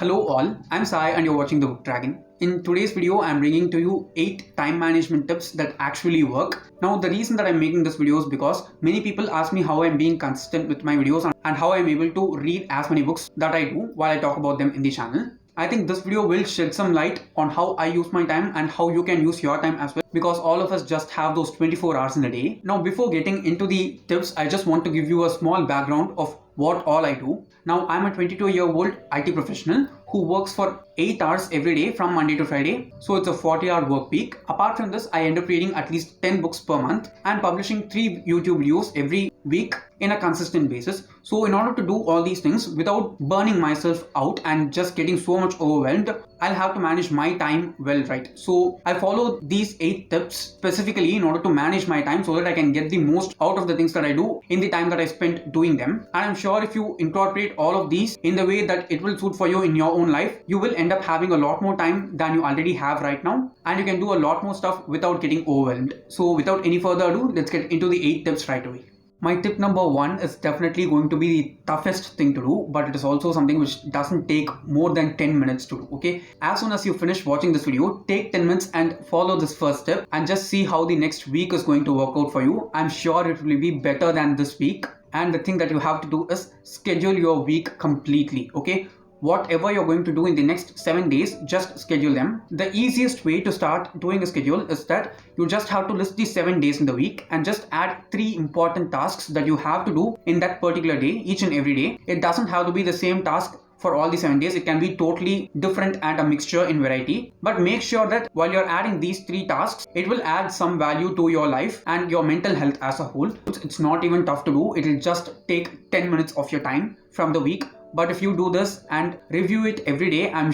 Hello all, I'm Sai and you're watching The Book Dragon. In today's video, I'm bringing to you 8 time management tips that actually work. Now, the reason that I'm making this video is because many people ask me how I'm being consistent with my videos and how I'm able to read as many books that I do while I talk about them in the channel. I think this video will shed some light on how I use my time and how you can use your time as well, because all of us just have those 24 hours in a day. Now, before getting into the tips, I just want to give you a small background of what all I do. Now, I'm a 22-year-old IT professional who works for 8 hours every day from Monday to Friday. So it's a 40-hour work week. Apart from this, I end up reading at least 10 books per month and publishing 3 YouTube videos every week in a consistent basis. So in order to do all these things without burning myself out and just getting so much overwhelmed, I'll have to manage my time well, right? So I follow these 8 tips specifically in order to manage my time so that I can get the most out of the things that I do in the time that I spent doing them. And I'm sure if you incorporate all of these in the way that it will suit for you in your own life, you will end up having a lot more time than you already have right now, and you can do a lot more stuff without getting overwhelmed. So without any further ado, let's get into the 8 tips right away. My tip number 1 is definitely going to be the toughest thing to do, but it is also something which doesn't take more than 10 minutes to do, okay? As soon as you finish watching this video, take 10 minutes and follow this first step and just see how the next week is going to work out for you. I'm sure it will be better than this week. And the thing that you have to do is schedule your week completely, okay? Whatever you're going to do in the next 7 days, just schedule them. The easiest way to start doing a schedule is that you just have to list the 7 days in the week and just add 3 important tasks that you have to do in that particular day, each and every day. It doesn't have to be the same task for all the 7 days. It can be totally different and a mixture in variety. But make sure that while you're adding these 3 tasks, it will add some value to your life and your mental health as a whole. It's not even tough to do. It'll just take 10 minutes of your time from the week. But if you do this and review it every day, I'm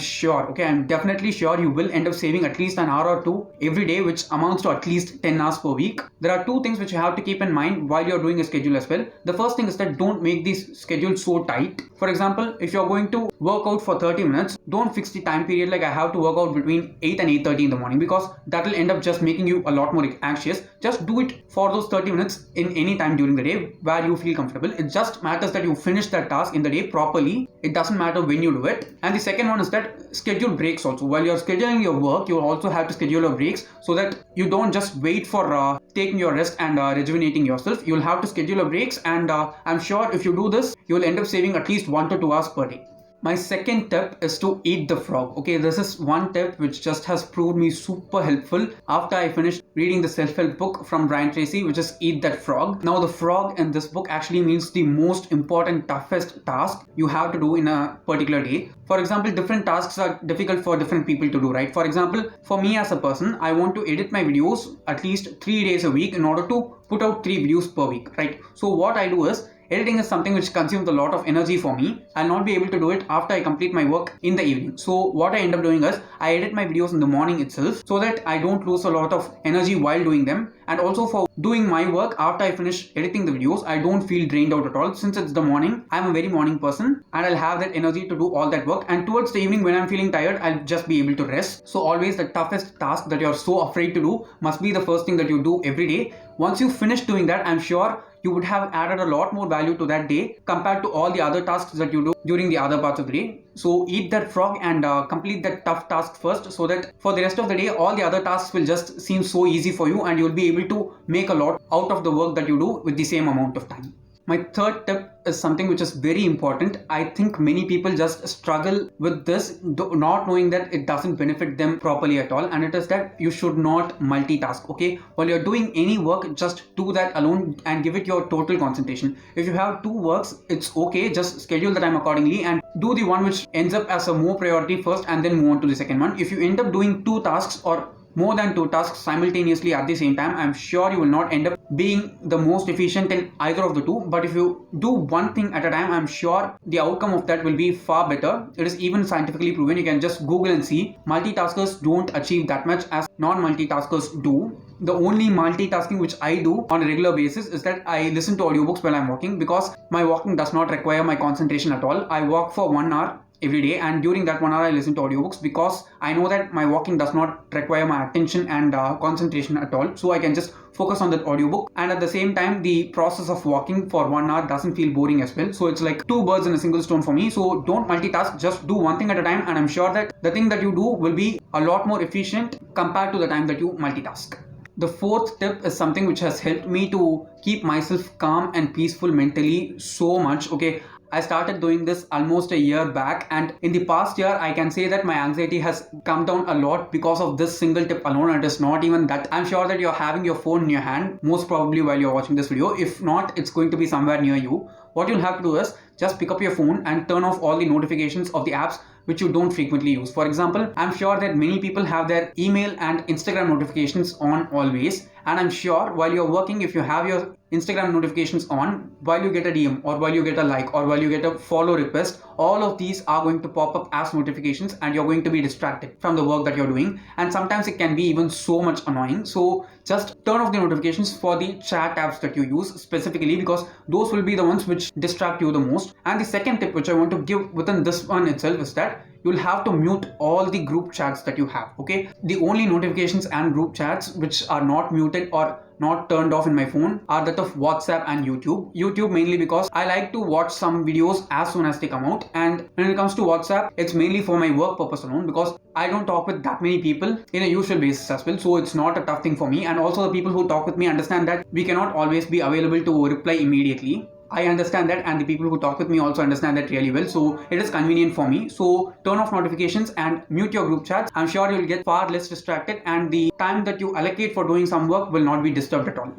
definitely sure you will end up saving at least an hour or 2 every day, which amounts to at least 10 hours per week. There are 2 things which you have to keep in mind while you're doing a schedule as well. The first thing is that don't make this schedule so tight. For example, if you're going to work out for 30 minutes, don't fix the time period like I have to work out between 8 and 8:30 in the morning, because that will end up just making you a lot more anxious. Just do it for those 30 minutes in any time during the day where you feel comfortable. It just matters that you finish that task in the day properly. It doesn't matter when you do it. And the second one is that schedule breaks also. While you're scheduling your work, you also have to schedule your breaks so that you don't just wait for taking your rest and rejuvenating yourself. You'll have to schedule your breaks, and I'm sure if you do this, you'll end up saving at least 1 to 2 hours per day. My second tip is to eat the frog. Okay, this is one tip which just has proved me super helpful after I finished reading the self-help book from Tracy, which is Eat That Frog. Now, the frog in this book actually means the most important, toughest task you have to do in a particular day. For example, different tasks are difficult for different people to do, right? For example, for me as a person, I want to edit my videos at least 3 days a week in order to put out 3 videos per week, right? So what I do is, editing is something which consumes a lot of energy for me. I'll not be able to do it after I complete my work in the evening. So what I end up doing is, I edit my videos in the morning itself so that I don't lose a lot of energy while doing them. And also for doing my work after I finish editing the videos, I don't feel drained out at all. Since it's the morning, I'm a very morning person and I'll have that energy to do all that work. And towards the evening when I'm feeling tired, I'll just be able to rest. So always the toughest task that you're so afraid to do must be the first thing that you do every day. Once you finish doing that, I'm sure you would have added a lot more value to that day compared to all the other tasks that you do during the other parts of the day. So eat that frog and complete that tough task first, so that for the rest of the day, all the other tasks will just seem so easy for you and you'll be able to make a lot out of the work that you do with the same amount of time. My third tip is something which is very important. I think many people just struggle with this, not knowing that it doesn't benefit them properly at all. And it is that you should not multitask, okay? While you're doing any work, just do that alone and give it your total concentration. If you have 2 works, it's okay. Just schedule the time accordingly and do the one which ends up as a more priority first and then move on to the second one. If you end up doing 2 tasks or more than 2 tasks simultaneously at the same time, I'm sure you will not end up being the most efficient in either of the 2. But if you do one thing at a time, I'm sure the outcome of that will be far better. It is even scientifically proven. You can just Google and see. Multitaskers don't achieve that much as non-multitaskers do. The only multitasking which I do on a regular basis is that I listen to audiobooks while I'm walking, because my walking does not require my concentration at all. I walk for 1 hour every day, and during that 1 hour I listen to audiobooks because I know that my walking does not require my attention and concentration at all, so I can just focus on that audiobook, and at the same time the process of walking for 1 hour doesn't feel boring as well. So it's like two birds in a single stone for me. So don't multitask, just do one thing at a time, and I'm sure that the thing that you do will be a lot more efficient compared to the time that you multitask. The fourth tip is something which has helped me to keep myself calm and peaceful mentally so much. Okay, I started doing this almost a year back, and in the past year I can say that my anxiety has come down a lot because of this single tip alone. And it is not even that. I'm sure that you're having your phone in your hand most probably while you're watching this video. If not, it's going to be somewhere near you. What you'll have to do is just pick up your phone and turn off all the notifications of the apps which you don't frequently use. For example, I'm sure that many people have their email and Instagram notifications on always, and I'm sure while you're working, if you have your Instagram notifications on, while you get a DM or while you get a like or while you get a follow request, all of these are going to pop up as notifications and you're going to be distracted from the work that you're doing, and sometimes it can be even so much annoying. So just turn off the notifications for the chat apps that you use specifically, because those will be the ones which distract you the most. And the second tip which I want to give within this one itself is that you'll have to mute all the group chats that you have. Okay, the only notifications and group chats which are not muted or not turned off in my phone are that of WhatsApp and YouTube mainly because I like to watch some videos as soon as they come out, and when it comes to WhatsApp, it's mainly for my work purpose alone because I don't talk with that many people in a usual basis as well, so it's not a tough thing for me. And also the people who talk with me understand that we cannot always be available to reply immediately. I understand that, and the people who talk with me also understand that really well, so it is convenient for me. So turn off notifications and mute your group chats. I'm sure you'll get far less distracted, and the time that you allocate for doing some work will not be disturbed at all.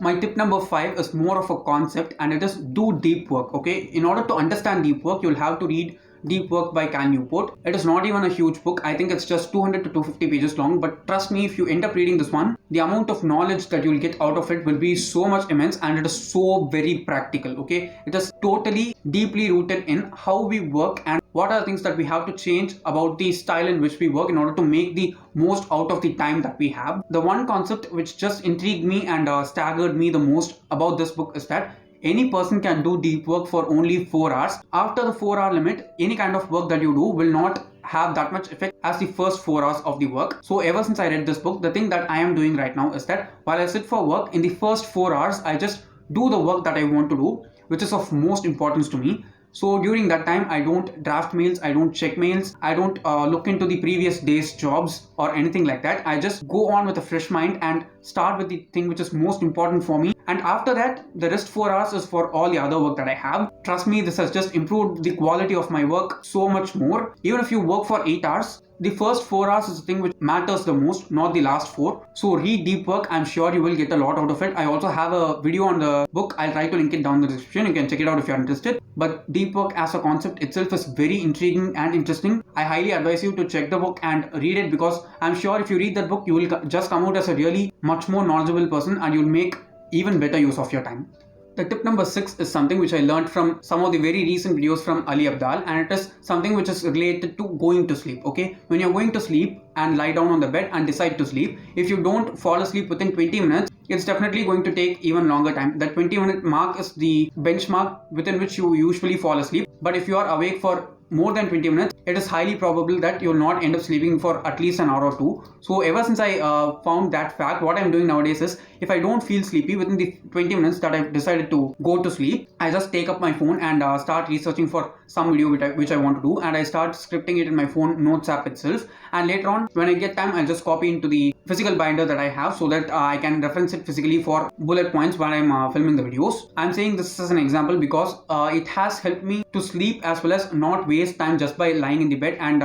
My tip number 5 is more of a concept, and it is do deep work. Okay, in order to understand deep work, you'll have to read Deep Work by Newport. It is not even a huge book. I think it's just 200 to 250 pages long, but trust me, if you end up reading this one, the amount of knowledge that you'll get out of it will be so much immense, and it is so very practical. Okay, it is totally deeply rooted in how we work and what are the things that we have to change about the style in which we work in order to make the most out of the time that we have. The one concept which just intrigued me and staggered me the most about this book is that any person can do deep work for only 4 hours. After the 4-hour limit, any kind of work that you do will not have that much effect as the first 4 hours of the work. So ever since I read this book, the thing that I am doing right now is that while I sit for work, in the first 4 hours, I just do the work that I want to do, which is of most importance to me. So during that time, I don't draft mails, I don't check mails, I don't look into the previous day's jobs or anything like that. I just go on with a fresh mind and start with the thing which is most important for me. And after that, the rest 4 hours is for all the other work that I have. Trust me, this has just improved the quality of my work so much more. Even if you work for 8 hours, the first 4 hours is the thing which matters the most, not the last 4. So read Deep Work. I'm sure you will get a lot out of it. I also have a video on the book. I'll try to link it down in the description. You can check it out if you're interested. But Deep Work as a concept itself is very intriguing and interesting. I highly advise you to check the book and read it, because I'm sure if you read that book, you will just come out as a really much more knowledgeable person, and you'll make even better use of your time. The tip number 6 is something which I learned from some of the very recent videos from Ali Abdal, and it is something which is related to going to sleep. Okay, when you're going to sleep and lie down on the bed and decide to sleep, if you don't fall asleep within 20 minutes, it's definitely going to take even longer time. That 20-minute mark is the benchmark within which you usually fall asleep. But if you are awake for more than 20 minutes, it is highly probable that you'll not end up sleeping for at least an hour or two. So ever since I found that fact, what I'm doing nowadays is, if I don't feel sleepy within the 20 minutes that I've decided to go to sleep, I just take up my phone and start researching for some video which I want to do, and I start scripting it in my phone notes app itself. And later on, when I get time, I'll just copy into the physical binder that I have so that I can reference it physically for bullet points while I'm filming the videos. I'm saying this as an example because it has helped me to sleep as well as not waste time just by lying in the bed and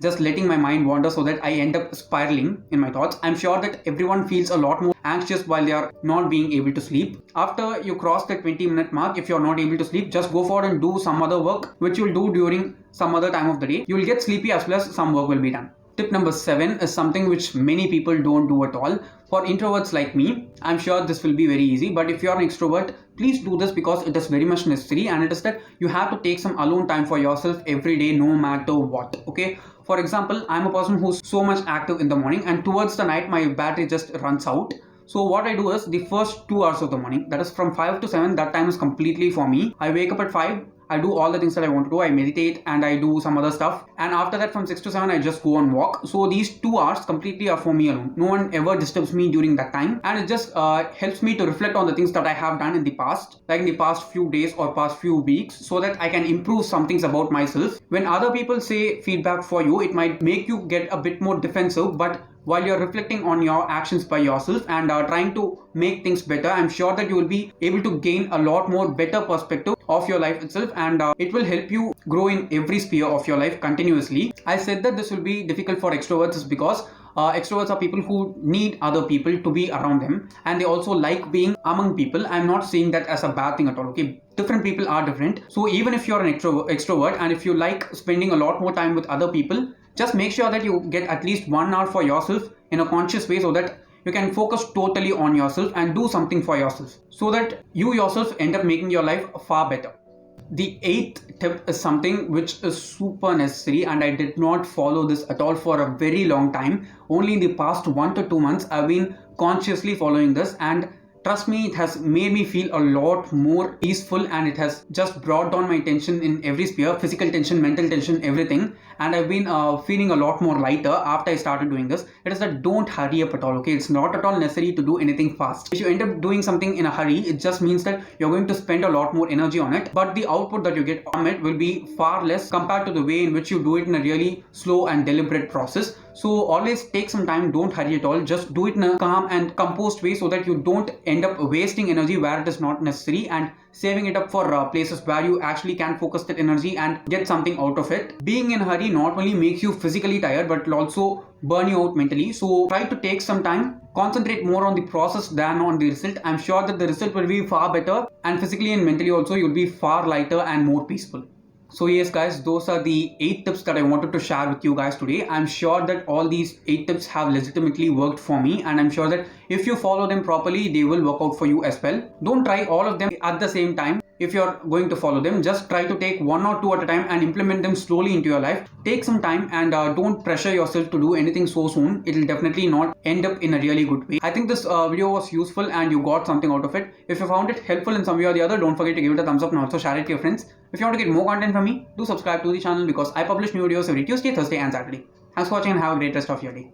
just letting my mind wander so that I end up spiraling in my thoughts. I'm sure that everyone feels a lot more anxious while they are not being able to sleep. After you cross the 20-minute mark, if you're not able to sleep, just go forward and do some other work which you'll do during some other time of the day. You'll get sleepy as well as some work will be done. Tip number 7 is something which many people don't do at all. For introverts like me, I'm sure this will be very easy, but if you're an extrovert, please do this because it is very much necessary, and it is that you have to take some alone time for yourself every day, no matter what. Okay, for example, I'm a person who's so much active in the morning, and towards the night my battery just runs out. So what I do is, the first 2 hours of the morning, that is from 5 to 7, that time is completely for me. I wake up at 5, I do all the things that I want to do. I meditate and I do some other stuff. And after that, from 6 to 7, I just go on walk. So these 2 hours completely are for me alone. No one ever disturbs me during that time. And it just helps me to reflect on the things that I have done in the past, like in the past few days or past few weeks, so that I can improve some things about myself. When other people say feedback for you, it might make you get a bit more defensive, but while you're reflecting on your actions by yourself and trying to make things better, I'm sure that you will be able to gain a lot more better perspective of your life itself, and it will help you grow in every sphere of your life continuously. I said that this will be difficult for extroverts is because extroverts are people who need other people to be around them, and they also like being among people. I'm not saying that as a bad thing at all, okay? Different people are different. So even if you're an extrovert and if you like spending a lot more time with other people, just make sure that you get at least 1 hour for yourself in a conscious way, so that you can focus totally on yourself and do something for yourself, so that you yourself end up making your life far better. The 8th tip is something which is super necessary, and I did not follow this at all for a very long time. Only in the past 1 to 2 months I've been consciously following this, and trust me, it has made me feel a lot more peaceful, and it has just brought down my tension in every sphere, physical tension, mental tension, everything. And I've been feeling a lot more lighter after I started doing this. It is that don't hurry up at all, okay? It's not at all necessary to do anything fast. If you end up doing something in a hurry, it just means that you're going to spend a lot more energy on it, but the output that you get from it will be far less compared to the way in which you do it in a really slow and deliberate process. So always take some time, don't hurry at all, just do it in a calm and composed way, so that you don't end up wasting energy where it is not necessary, and saving it up for places where you actually can focus that energy and get something out of it. Being in a hurry not only makes you physically tired, but will also burn you out mentally. So try to take some time, concentrate more on the process than on the result. I'm sure that the result will be far better, and physically and mentally also you'll be far lighter and more peaceful. So yes guys, those are the 8 tips that I wanted to share with you guys today. I'm sure that all these 8 tips have legitimately worked for me, and I'm sure that if you follow them properly, they will work out for you as well. Don't try all of them at the same time. If you're going to follow them, just try to take 1 or 2 at a time and implement them slowly into your life. Take some time, and don't pressure yourself to do anything so soon. It will definitely not end up in a really good way. I think this video was useful and you got something out of it. If you found it helpful in some way or the other, don't forget to give it a thumbs up and also share it to your friends. If you want to get more content from me, do subscribe to the channel, because I publish new videos every Tuesday, Thursday and Saturday. Thanks for watching and have a great rest of your day.